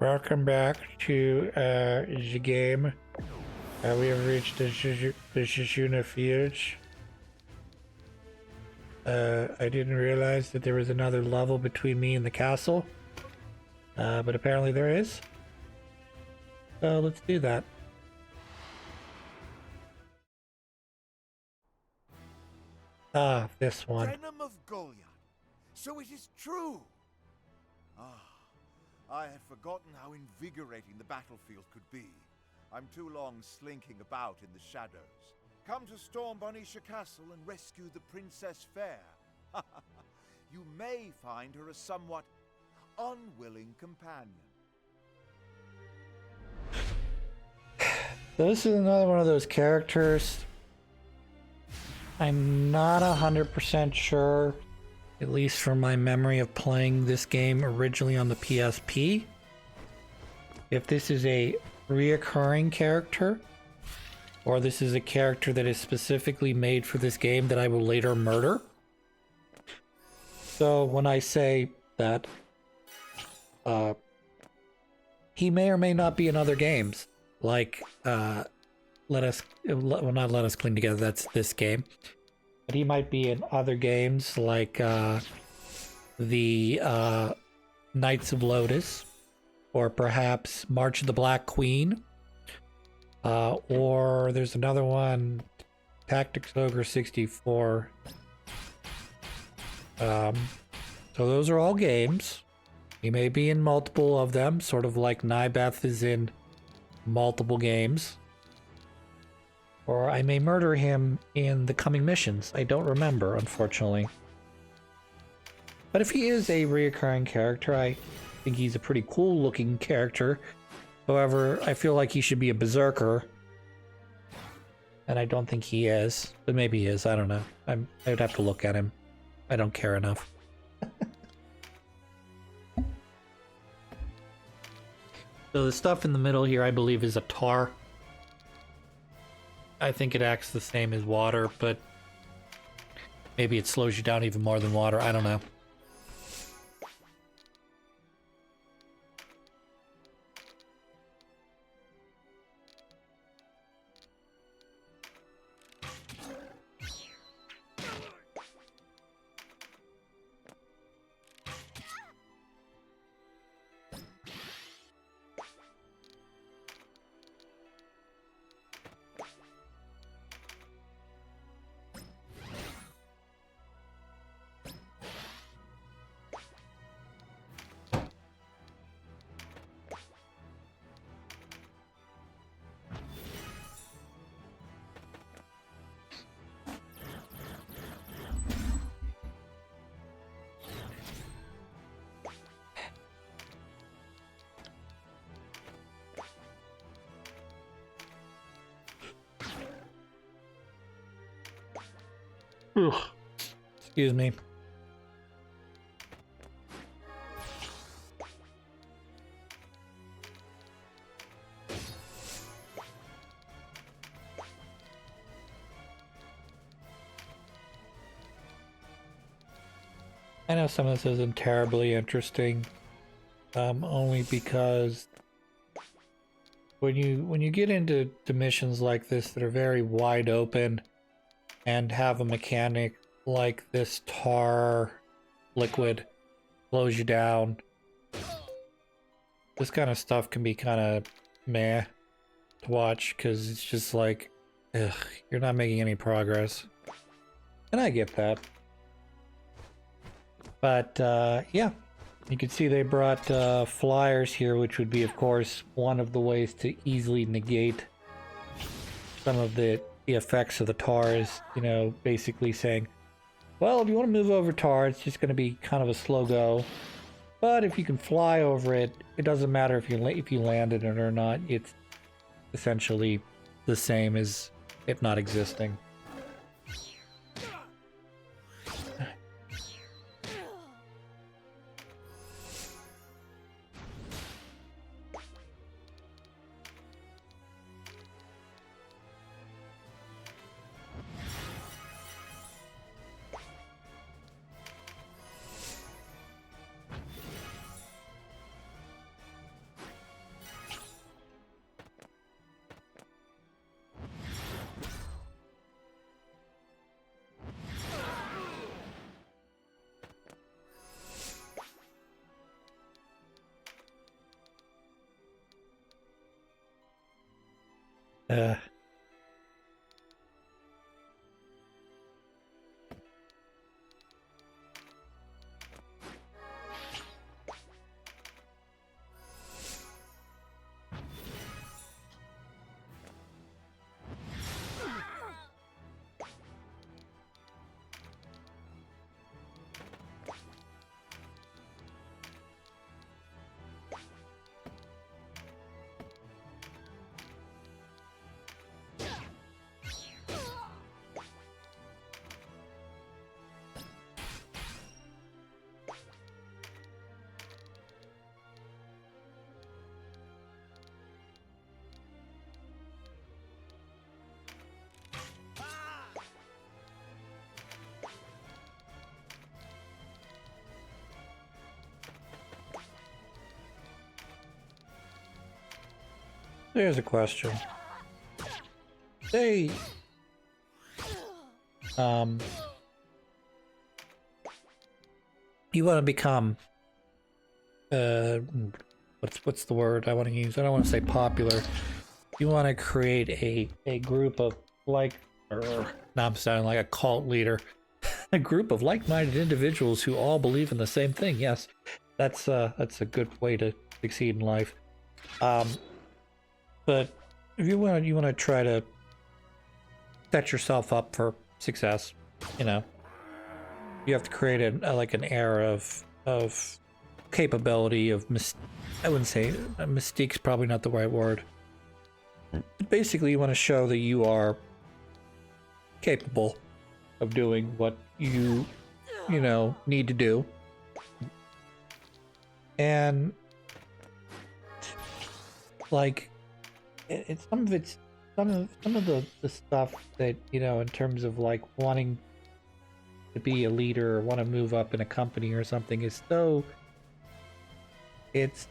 Welcome back to the game. We have reached the Shishuna Fields. I didn't realize that there was another level between me and the castle. But apparently there is. So let's do that. Ah, this one. Venom of Goliath. So it is true. I had forgotten how invigorating the battlefield could be. I'm too long slinking about in the shadows. Come to storm Bonisha Castle and rescue the Princess Fair. You may find her a somewhat unwilling companion. So this is another one of those characters. I'm not 100% sure, at least from my memory of playing this game originally on the PSP, if this is a reoccurring character or this is a character that is specifically made for this game that I will later murder. So when I say that he may or may not be in other games, like not Let Us Clean Together, that's this game, but he might be in other games like the Knights of Lotus, or perhaps March of the Black Queen, or there's another one, Tactics Ogre 64. So those are all games. He may be in multiple of them, sort of like Nybeth is in multiple games. Or I may murder him in the coming missions. I don't remember, unfortunately. But if he is a reoccurring character, I think he's a pretty cool looking character. However, I feel like he should be a berserker. And I don't think he is. But maybe he is, I don't know. I would have to look at him. I don't care enough. So the stuff in the middle here, I believe, is a tar. I think it acts the same as water, but maybe it slows you down even more than water. I don't know. Ugh. Excuse me. I know some of this isn't terribly interesting, only because when you get into missions like this that are very wide open and have a mechanic like this tar liquid slows you down, this kind of stuff can be kind of meh to watch, because it's just like, ugh, you're not making any progress. And I get that. But yeah, you can see they brought flyers here, which would be, of course, one of the ways to easily negate some of the effects of the tar. Is, you know, basically saying, well, if you want to move over tar, it's just going to be kind of a slow go. But if you can fly over it, it doesn't matter if you landed it or not. It's essentially the same as it not existing. There's a question. Say, you want to become, what's the word I want to use? I don't want to say popular. You want to create a group of now I'm sounding like a cult leader. A group of like-minded individuals who all believe in the same thing. Yes, that's a good way to succeed in life. But if you want to try to set yourself up for success, you know, you have to create an air of capability of I wouldn't say mystique's probably not the right word. But basically, you want to show that you are capable of doing what you need to do, and like it's some of the stuff that in terms of like wanting to be a leader or want to move up in a company or something is so it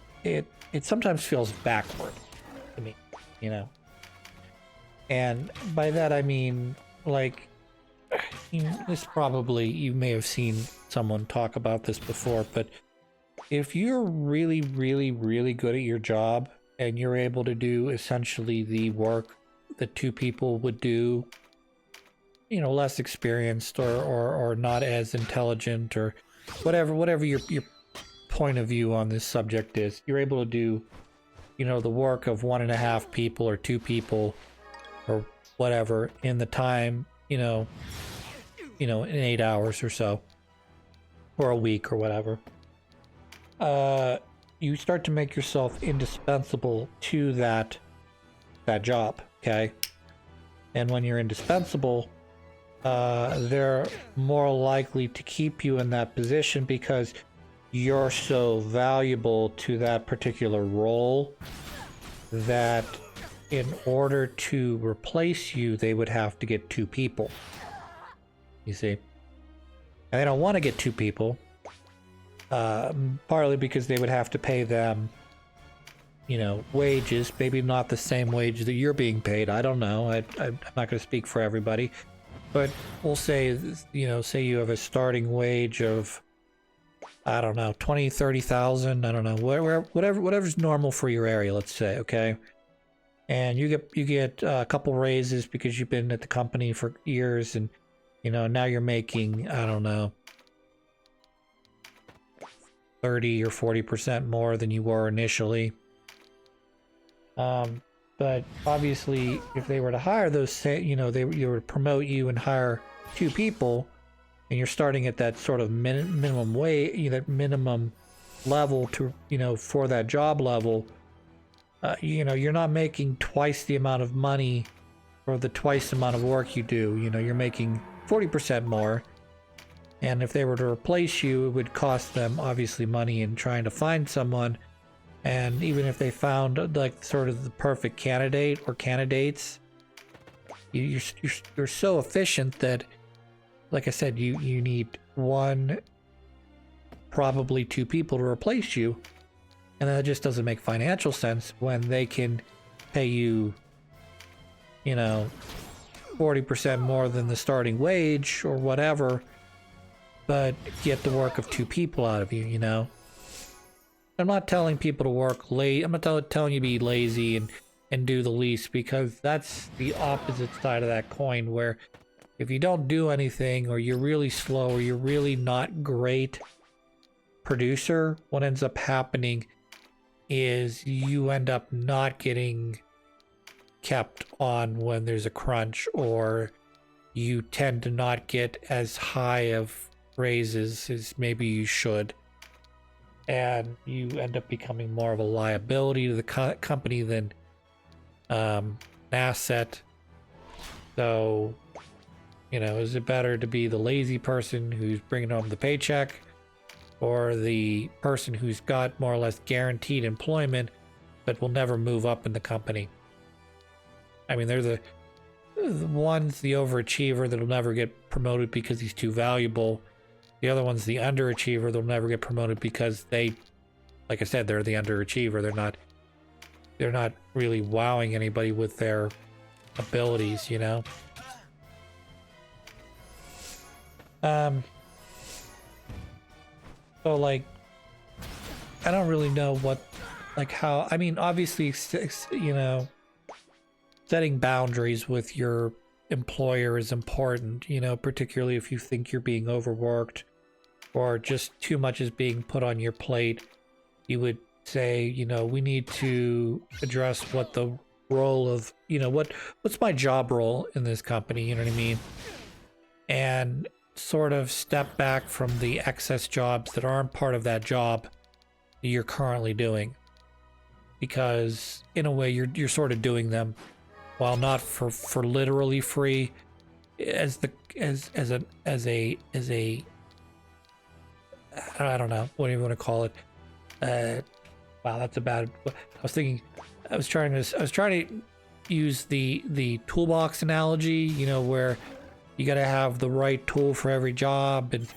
sometimes feels backward to me, and by that I mean like this probably you may have seen someone talk about this before, but if you're really good at your job and you're able to do essentially the work that two people would do, less experienced or not as intelligent or whatever your point of view on this subject is, you're able to do the work of 1.5 people or 2 people or whatever in the time in 8 hours or so, or a week or whatever. You start to make yourself indispensable to that job, okay? And when you're indispensable, they're more likely to keep you in that position because you're so valuable to that particular role that in order to replace you, they would have to get 2 people. You see? And they don't want to get 2 people, partly because they would have to pay them, wages, maybe not the same wage that you're being paid. I don't know. I'm not going to speak for everybody, but we'll say, say you have a starting wage of, I don't know, 20, 30,000. I don't know, whatever's normal for your area, let's say, okay? And you get a couple raises because you've been at the company for years, and now you're making, I don't know, 30 or 40% more than you were initially. But obviously, if they were to hire those, they would promote you and hire 2 people, and you're starting at that sort of minimum wage, that minimum level to, for that job level. You're not making twice the amount of money or the twice the amount of work you do. You're making 40% more. And if they were to replace you, it would cost them obviously money in trying to find someone. And even if they found like sort of the perfect candidate or candidates, you're so efficient that, like I said, you need 1, probably 2 people to replace you. And that just doesn't make financial sense when they can pay you, 40% more than the starting wage or whatever, but get the work of 2 people out of you, I'm not telling people to work late. I'm not telling you to be lazy and and do the least, because that's the opposite side of that coin, where if you don't do anything, or you're really slow, or you're really not great producer, what ends up happening is you end up not getting kept on when there's a crunch, or you tend to not get as high of raises as maybe you should, and you end up becoming more of a liability to the company than an asset. So, you know, is it better to be the lazy person who's bringing home the paycheck, or the person who's got more or less guaranteed employment but will never move up in the company? I mean, they're the one's the overachiever that'll never get promoted because he's too valuable. The other one's the underachiever that'll never get promoted because they, like I said, they're the underachiever. They're not really wowing anybody with their abilities, you know? So, like, I don't really know what, like, how, I mean, obviously, you know, setting boundaries with your employer is important, you know, particularly if you think you're being overworked or just too much is being put on your plate. You would say, you know, we need to address what the role of, you know, what's my job role in this company, you know what I mean? And sort of step back from the excess jobs that aren't part of that job that you're currently doing, because in a way you're sort of doing them, while not for literally free, as a I don't know, what do you want to call it? Wow, that's a bad. I was trying to use the toolbox analogy, you know, where you got to have the right tool for every job, and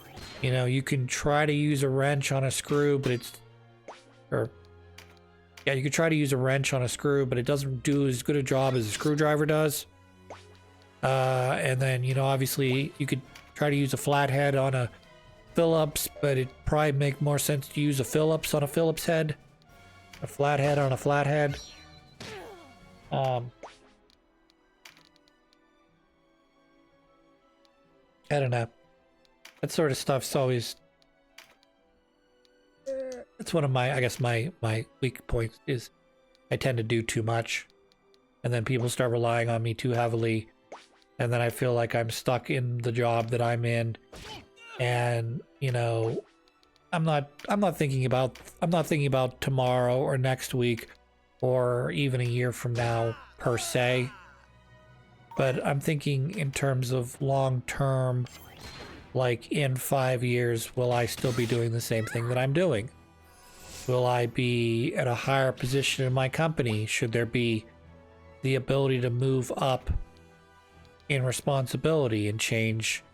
you know, you can try to use a wrench on a screw, but you could try to use a wrench on a screw, but it doesn't do as good a job as a screwdriver does. And then, you know, obviously you could try to use a flathead on a Phillips, but it'd probably make more sense to use a Phillips on a Phillips head, a flathead on a flathead. I don't know. That sort of stuff's always... It's one of my, I guess, my weak points is I tend to do too much. And then people start relying on me too heavily. And then I feel like I'm stuck in the job that I'm in. And, you know, I'm not thinking about tomorrow or next week or even a year from now per se. But I'm thinking in terms of long term, like in 5 years, will I still be doing the same thing that I'm doing? Will I be at a higher position in my company? Should there be the ability to move up in responsibility and change,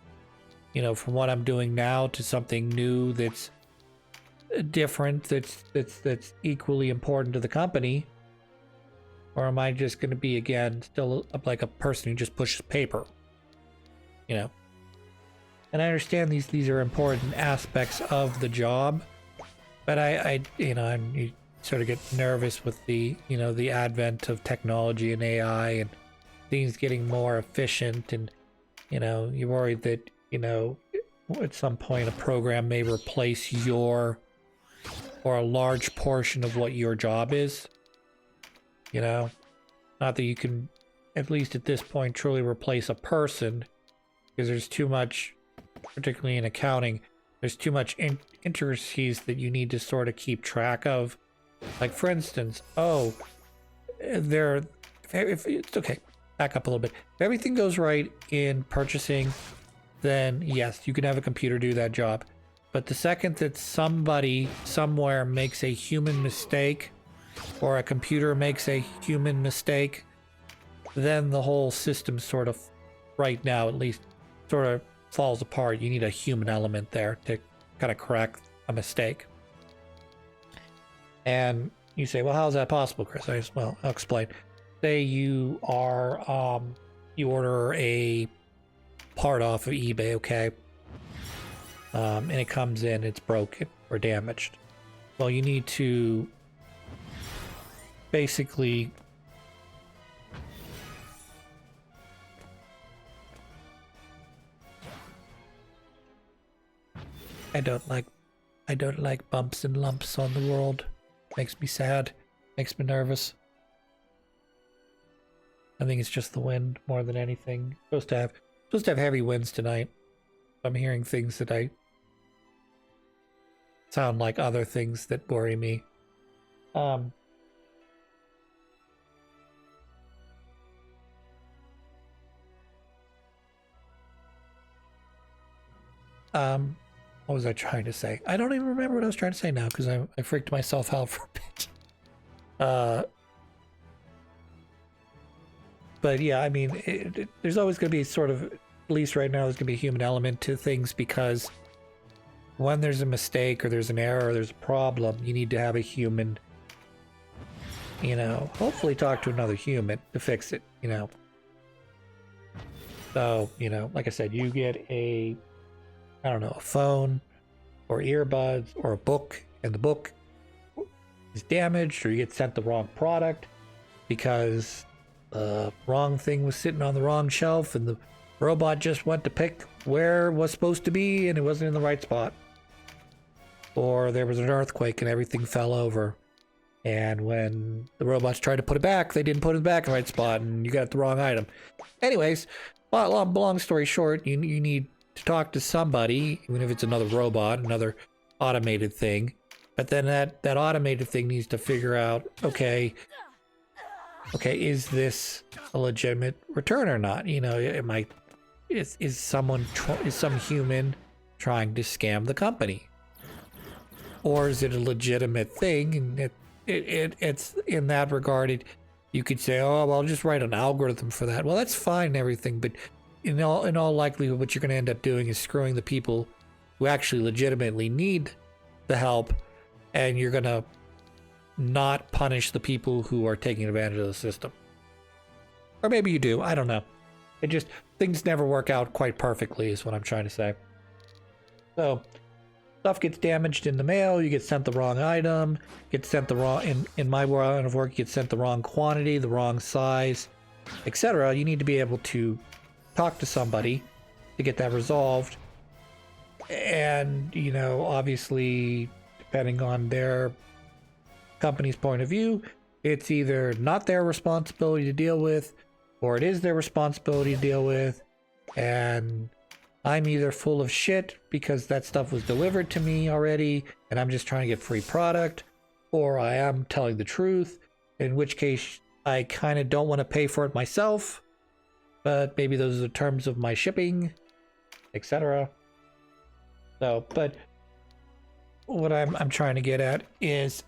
you know, from what I'm doing now to something new that's different, that's equally important to the company? Or am I just going to be, again, still like a person who just pushes paper? You know? And I understand these are important aspects of the job, but I you know, you sort of get nervous with the, you know, the advent of technology and AI and things getting more efficient, and, you know, you're worried that, you know, at some point a program may replace your, or a large portion of what your job is. You know, not that you can, at least at this point, truly replace a person, because there's too much, particularly in accounting, there's too much intricacies that you need to sort of keep track of. Like, for instance, if it's okay, back up a little bit. If everything goes right in purchasing, then yes, you can have a computer do that job. But the second that somebody somewhere makes a human mistake, or a computer makes a human mistake, then the whole system sort of, right now at least, sort of falls apart. You need a human element there to kind of correct a mistake. And you say, well, how is that possible, Chris? Well, I'll explain. Say you are, you order a part off of eBay, okay? And it comes in, it's broken or damaged. Well, you need to basically I don't like bumps and lumps on the world. Makes me sad. Makes me nervous. I think it's just the wind more than anything. Supposed to have heavy winds tonight. I'm hearing things that I sound like other things that worry me. What was I trying to say? I don't even remember what I was trying to say now because I freaked myself out for a bit. But yeah, I mean, there's always going to be sort of, at least right now, there's going to be a human element to things because when there's a mistake or there's an error or there's a problem, you need to have a human, you know, hopefully talk to another human to fix it, you know. So, you know, like I said, you get a, I don't know, a phone or earbuds or a book, and the book is damaged, or you get sent the wrong product because the wrong thing was sitting on the wrong shelf and the robot just went to pick where it was supposed to be and it wasn't in the right spot. Or there was an earthquake and everything fell over. And when the robots tried to put it back, they didn't put it back in the right spot and you got the wrong item. Anyways, long story short, you need to talk to somebody, even if it's another robot, another automated thing. But then that automated thing needs to figure out, okay, is this a legitimate return or not? You know, is some human trying to scam the company? Or is it a legitimate thing? And it's in that regard, you could say, oh, well, I'll just write an algorithm for that. Well, that's fine and everything, but in all likelihood, what you're going to end up doing is screwing the people who actually legitimately need the help, and you're going to not punish the people who are taking advantage of the system. Or maybe you do, I don't know. Things never work out quite perfectly is what I'm trying to say. So, stuff gets damaged in the mail, you get sent the wrong item, gets sent the wrong, in my line of work, you get sent the wrong quantity, the wrong size, etc. You need to be able to talk to somebody to get that resolved. And, you know, obviously, depending on their company's point of view, it's either not their responsibility to deal with, or it is their responsibility to deal with, and I'm either full of shit because that stuff was delivered to me already and I'm just trying to get free product, or I am telling the truth, in which case I kind of don't want to pay for it myself, but maybe those are the terms of my shipping, etc. So, but what I'm trying to get at is,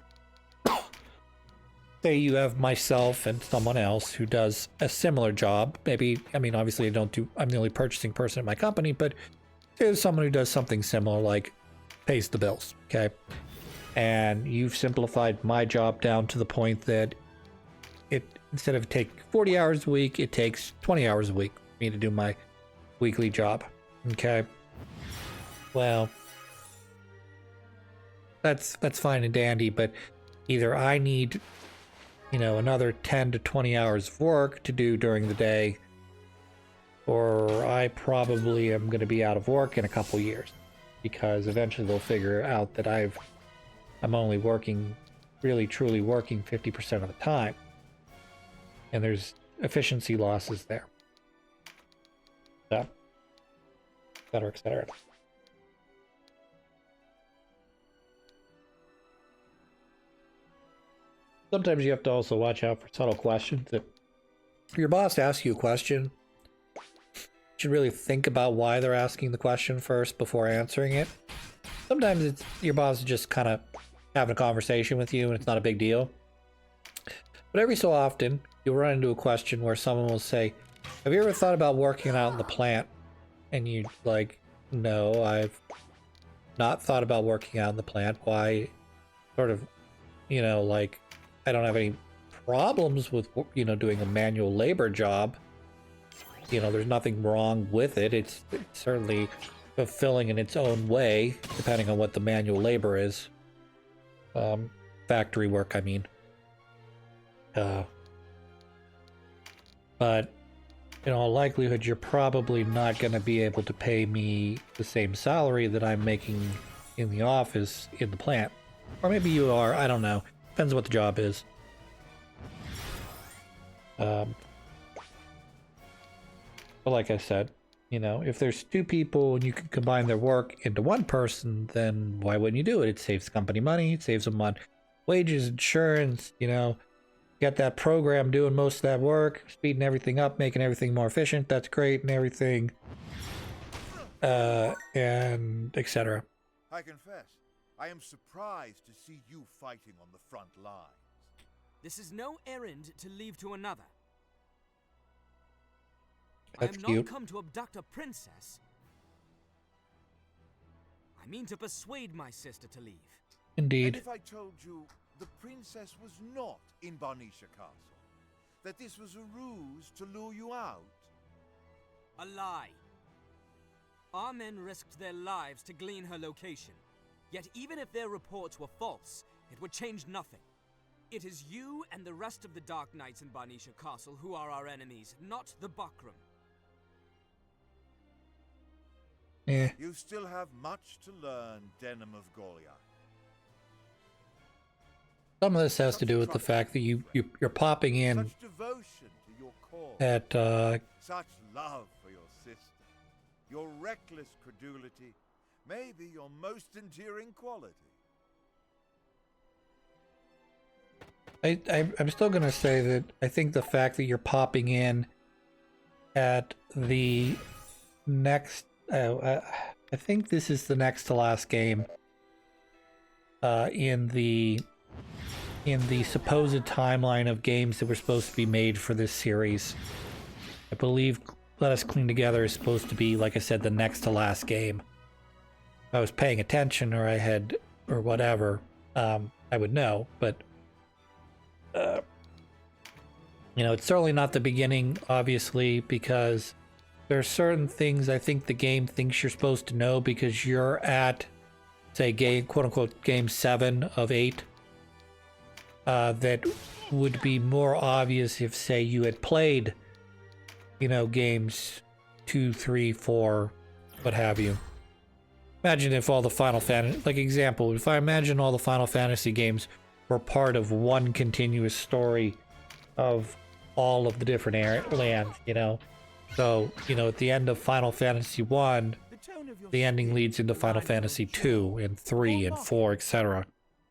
say you have myself and someone else who does a similar job. Maybe, I mean, obviously I'm the only purchasing person at my company, but there's someone who does something similar, like pays the bills, okay? And you've simplified my job down to the point that instead of taking 40 hours a week, it takes 20 hours a week for me to do my weekly job, okay? Well, that's fine and dandy, but either I need, you know, another 10 to 20 hours of work to do during the day, or I probably am going to be out of work in a couple years, because eventually they'll figure out that I'm only working, really truly working 50% of the time, and there's efficiency losses there. So, et cetera, et cetera. Sometimes you have to also watch out for subtle questions. If your boss asks you a question, you should really think about why they're asking the question first before answering it. Sometimes it's your boss is just kind of having a conversation with you and it's not a big deal. But every so often, you'll run into a question where someone will say, have you ever thought about working out in the plant? And you like, no, I've not thought about working out in the plant. Why? Sort of, you know, like, I don't have any problems with, you know, doing a manual labor job. You know, there's nothing wrong with it. It's certainly fulfilling in its own way, depending on what the manual labor is. Factory work, I mean. But in all likelihood, you're probably not going to be able to pay me the same salary that I'm making in the office in the plant. Or maybe you are, I don't know. Depends what the job is. But like I said, you know, if there's two people and you can combine their work into one person, then why wouldn't you do it? It saves the company money, it saves them on wages, insurance, you know. Get that program doing most of that work, speeding everything up, making everything more efficient. That's great and everything. And etc. I confess, I am surprised to see you fighting on the front lines. This is no errand to leave to another. That's I am cute. not come to abduct a princess. I mean to persuade my sister to leave. Indeed. And if I told you the princess was not in Barnisha Castle, that this was a ruse to lure you out? A lie. Our men risked their lives to glean her location. Yet even if their reports were false, it would change nothing. It is you and the rest of the Dark Knights in Barnisha Castle who are our enemies, not the Bakram. Yeah. You still have much to learn, Denim of Goliath. Some of this has to do with the fact that you're popping in Such devotion to your cause. at Such love for your sister. Your reckless credulity may be your most endearing quality. I'm still gonna say that I think the fact that you're popping in at the next I think this is the next to last game in the supposed timeline of games that were supposed to be made for this series. I believe Let Us Clean Together is supposed to be, like I said, the next to last game. If I was paying attention or I had, or whatever, I would know, but you know, it's certainly not the beginning, obviously, because there are certain things I think the game thinks you're supposed to know because you're at, say, game, quote-unquote, game 7 of 8. That would be more obvious if, say, you had played, you know, games 2, 3, 4, what have you. Imagine if all the Final Fantasy, like example, if I imagine all the Final Fantasy games were part of one continuous story of all of the different lands, you know. So, you know, at the end of Final Fantasy 1, the ending leads into Final Fantasy 2 and 3 and 4, etc.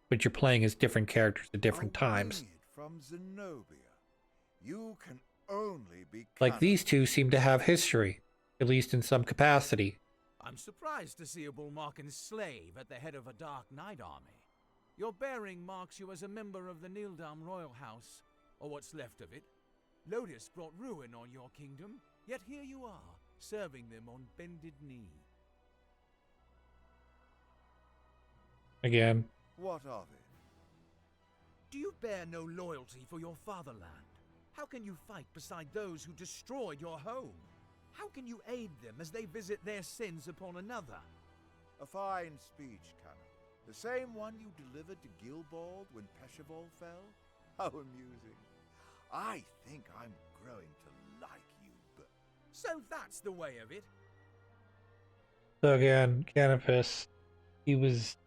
But you're playing as different characters at different times. From Zenobia, you can only be Like these two seem to have history, at least in some capacity. I'm surprised to see a Bullmarkin slave at the head of a Dark Knight army. Your bearing marks you as a member of the Nildam royal house, or what's left of it. Lotus brought ruin on your kingdom, yet here you are, serving them on bended knee. Again. What of it? Do you bear no loyalty for your fatherland? How can you fight beside those who destroyed your home? How can you aid them as they visit their sins upon another? A fine speech, Canon. The same one you delivered to Gilbald when Peshawal fell? How amusing. I think I'm growing to like you, but... So that's the way of it? So again, Canopus, he was...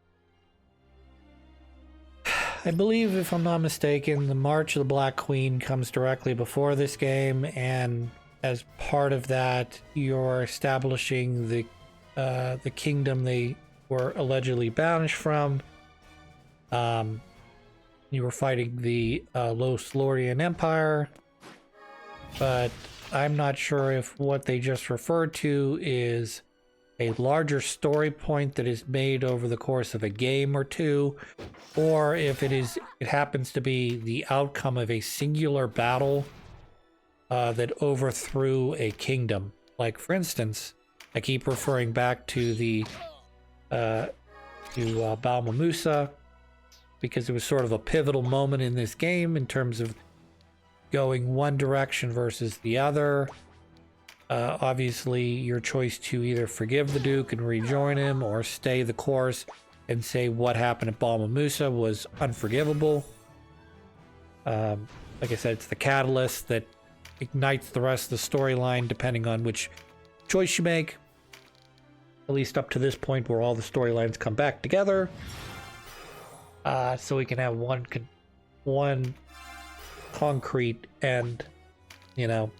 I believe, if I'm not mistaken, the March of the Black Queen comes directly before this game, and as part of that, you're establishing the kingdom they were allegedly banished from. You were fighting the Lothlorien Empire, but I'm not sure if what they just referred to is a larger story point that is made over the course of a game or two, or if it happens to be the outcome of a singular battle that overthrew a kingdom. Like, for instance, I keep referring back to the Balma Musa, because it was sort of a pivotal moment in this game in terms of going one direction versus the other. Obviously, your choice to either forgive the Duke and rejoin him or stay the course and say what happened at Balma Musa was unforgivable. Like I said, it's the catalyst that ignites the rest of the storyline depending on which choice you make. at least up to this point where all the storylines come back together. So we can have one concrete end, you know.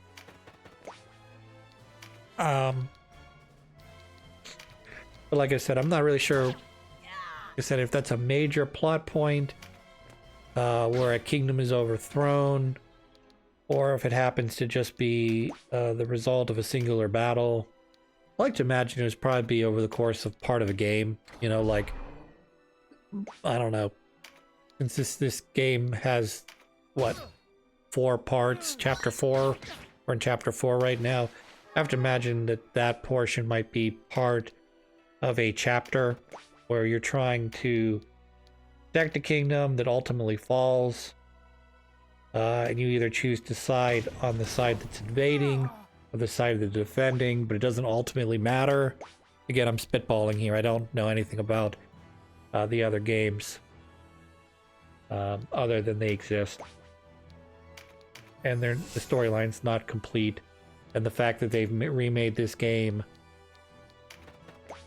But like I said, I'm not really sure. Like I said, if that's a major plot point, where a kingdom is overthrown, or if it happens to just be the result of a singular battle. I like to imagine it was probably be over the course of part of a game. You know, like, I don't know. Since this game has, what, 4 parts, chapter 4, we're in chapter 4 right now. I have to imagine that that portion might be part of a chapter where you're trying to protect a kingdom that ultimately falls. And you either choose to side on the side that's invading or the side that's defending, but it doesn't ultimately matter. Again, I'm spitballing here. I don't know anything about the other games other than they exist. And the storyline's not complete. And the fact that they've remade this game,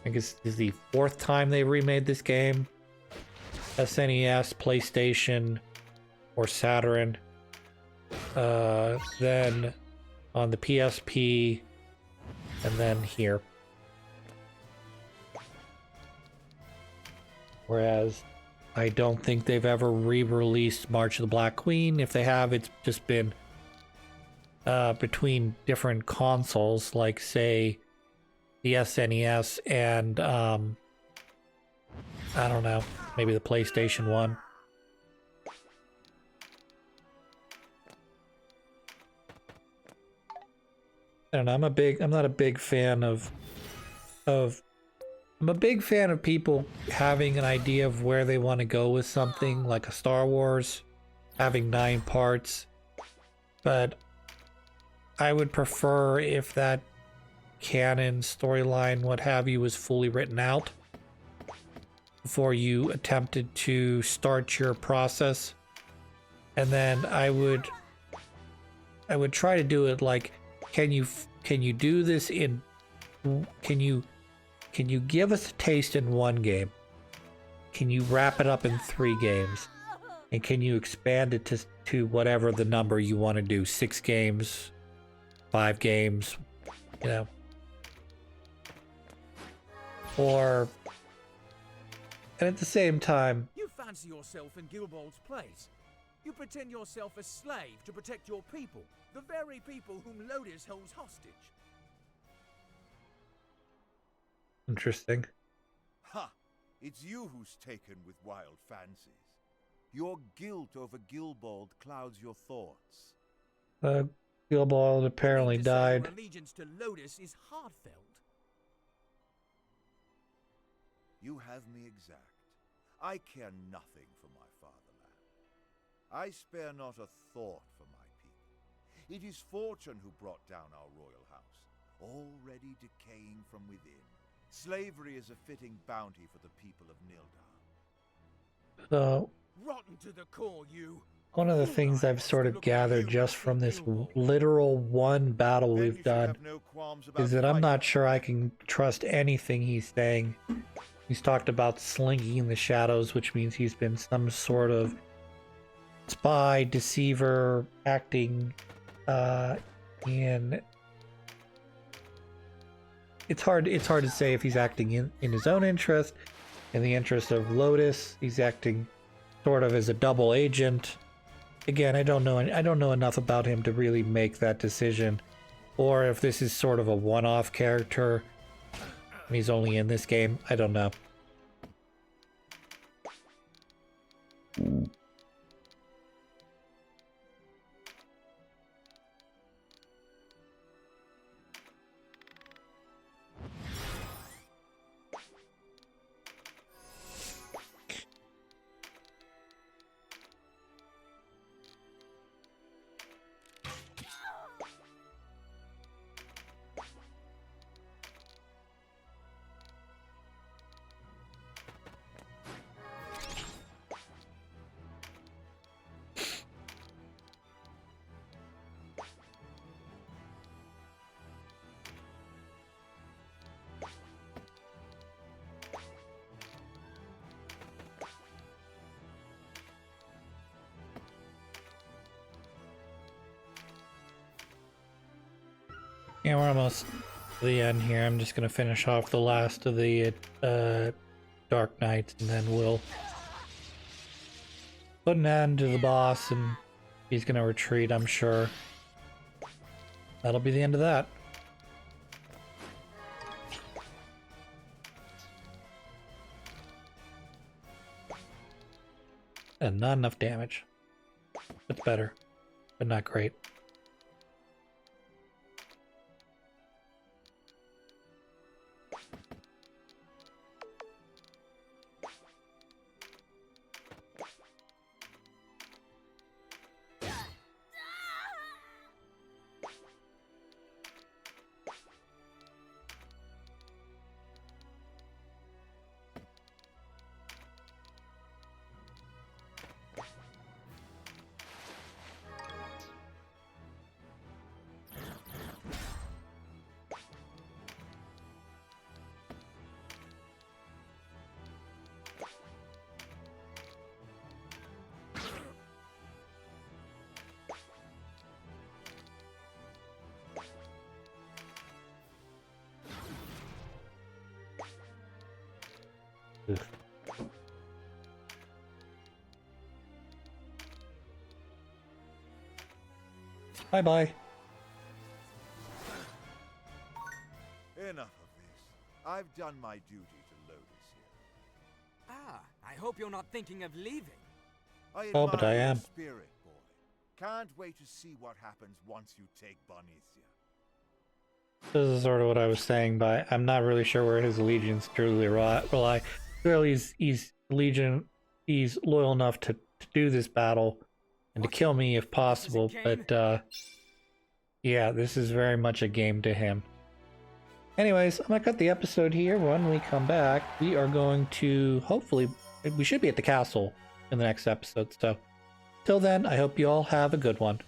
I guess this is the 4th time they've remade this game. SNES, PlayStation, or Saturn. Then on the PSP, and then here. Whereas I don't think they've ever re-released March of the Black Queen. If they have, it's just been between different consoles, like say the SNES and I don't know, maybe the PlayStation 1. I don't know, I'm not a big fan of I'm a big fan of people having an idea of where they want to go with something, like a Star Wars, having 9 parts. But I would prefer if that canon, storyline, what have you, was fully written out before you attempted to start your process. And then I would try to do it like, can you do this in, can you give us a taste in 1 game? Can you wrap it up in 3 games? And can you expand it to whatever the number you want to do? 6 games, 5 games, you know? Or, and at the same time, You fancy yourself in Gilbold's place. You pretend yourself a slave to protect your people, the very people whom Lotus holds hostage. interesting. Ha! It's you who's taken with wild fancies. Your guilt over Gilbold clouds your thoughts. Gilbold apparently You mean to say died. your allegiance to Lotus is heartfelt. You have me exact. I care nothing for my fatherland. I spare not a thought for my people. It is fortune who brought down our royal house, already decaying from within. Slavery is a fitting bounty for the people of Nildar. So, Rotten to the core, you. one of the things I've sort of gathered just from this literal 1 battle Then we've you should done have no qualms about is that I'm fighting. not sure I can trust anything he's saying. He's talked about slinking in the shadows, which means he's been some sort of spy, deceiver, acting in... It's hard to say if he's acting in his own interest, in the interest of Lotus. He's acting sort of as a double agent. Again, I don't know enough about him to really make that decision, or if this is sort of a one-off character and he's only in this game. I don't know. Yeah, we're almost to the end here. I'm just gonna finish off the last of the Dark Knights, and then we'll put an end to the boss, and he's gonna retreat, I'm sure. That'll be the end of that. And not enough damage. It's better, but not great. Bye bye. Enough of this. I've done my duty to Lotus here. Ah, I hope you're not thinking of leaving. I Oh, but I admire your am. spirit, boy. Can't wait to see what happens once you take Bonicia. This is sort of what I was saying, but I'm not really sure where his allegiance truly rely. Clearly, he's loyal enough to do this battle and to kill me if possible. But yeah, this is very much a game to him. Anyways, I'm gonna cut the episode here. When we come back, we are going to we should be at the castle in the next episode. So, till then, I hope you all have a good one.